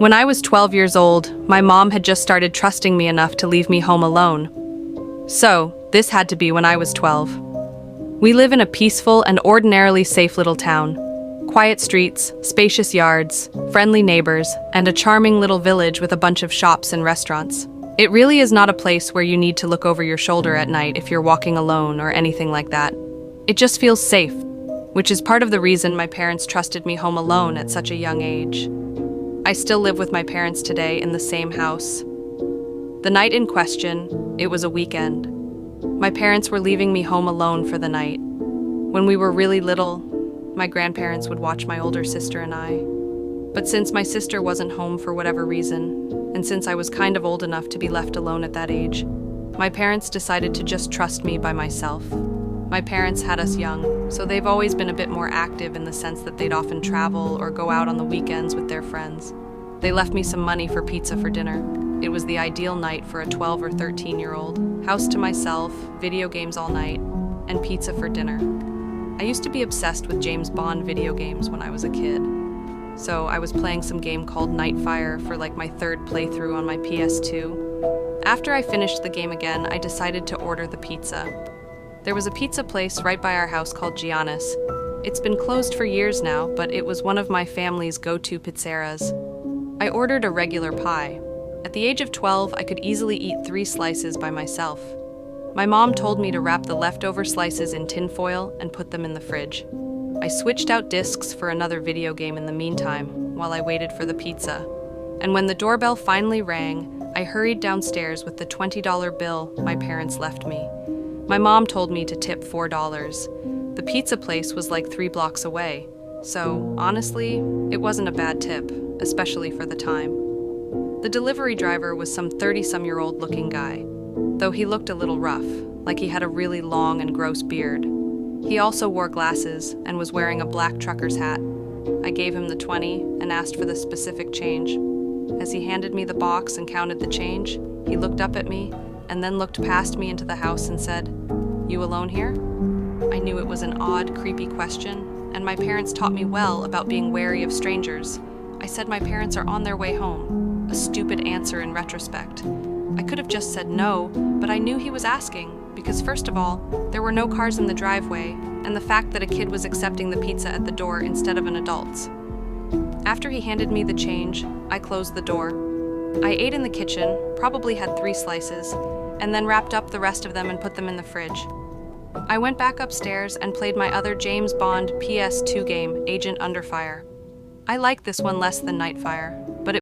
When I was 12 years old, my mom had just started trusting me enough to leave me home alone. So, this had to be when I was 12. We live in a peaceful and ordinarily safe little town. Quiet streets, spacious yards, friendly neighbors, and a charming little village with a bunch of shops and restaurants. It really is not a place where you need to look over your shoulder at night if you're walking alone or anything like that. It just feels safe, which is part of the reason my parents trusted me home alone at such a young age. I still live with my parents today in the same house. The night in question, it was a weekend. My parents were leaving me home alone for the night. When we were really little, my grandparents would watch my older sister and I. But since my sister wasn't home for whatever reason, and since I was kind of old enough to be left alone at that age, my parents decided to just trust me by myself. My parents had us young, so they've always been a bit more active in the sense that they'd often travel or go out on the weekends with their friends. They left me some money for pizza for dinner. It was the ideal night for a 12 or 13-year-old. House to myself, video games all night, and pizza for dinner. I used to be obsessed with James Bond video games when I was a kid. So I was playing some game called Nightfire for like my third playthrough on my PS2. After I finished the game again, I decided to order the pizza. There was a pizza place right by our house called Giannis. It's been closed for years now, but it was one of my family's go-to pizzeras. I ordered a regular pie. At the age of 12, I could easily eat 3 slices by myself. My mom told me to wrap the leftover slices in tinfoil and put them in the fridge. I switched out discs for another video game in the meantime, while I waited for the pizza. And when the doorbell finally rang, I hurried downstairs with the $20 bill my parents left me. My mom told me to tip $4. The pizza place was like 3 blocks away, so honestly, it wasn't a bad tip, especially for the time. The delivery driver was some 30-some-year-old looking guy, though he looked a little rough, like he had a really long and gross beard. He also wore glasses and was wearing a black trucker's hat. I gave him the 20 and asked for the specific change. As he handed me the box and counted the change, he looked up at me and then looked past me into the house and said, "You alone here?" I knew it was an odd, creepy question, and my parents taught me well about being wary of strangers. I said my parents are on their way home. A stupid answer in retrospect. I could have just said no, but I knew he was asking, because first of all, there were no cars in the driveway, and the fact that a kid was accepting the pizza at the door instead of an adult's. After he handed me the change, I closed the door. I ate in the kitchen, probably had 3 slices, and then wrapped up the rest of them and put them in the fridge. I went back upstairs and played my other James Bond PS2 game, Agent Under Fire. I like this one less than Nightfire.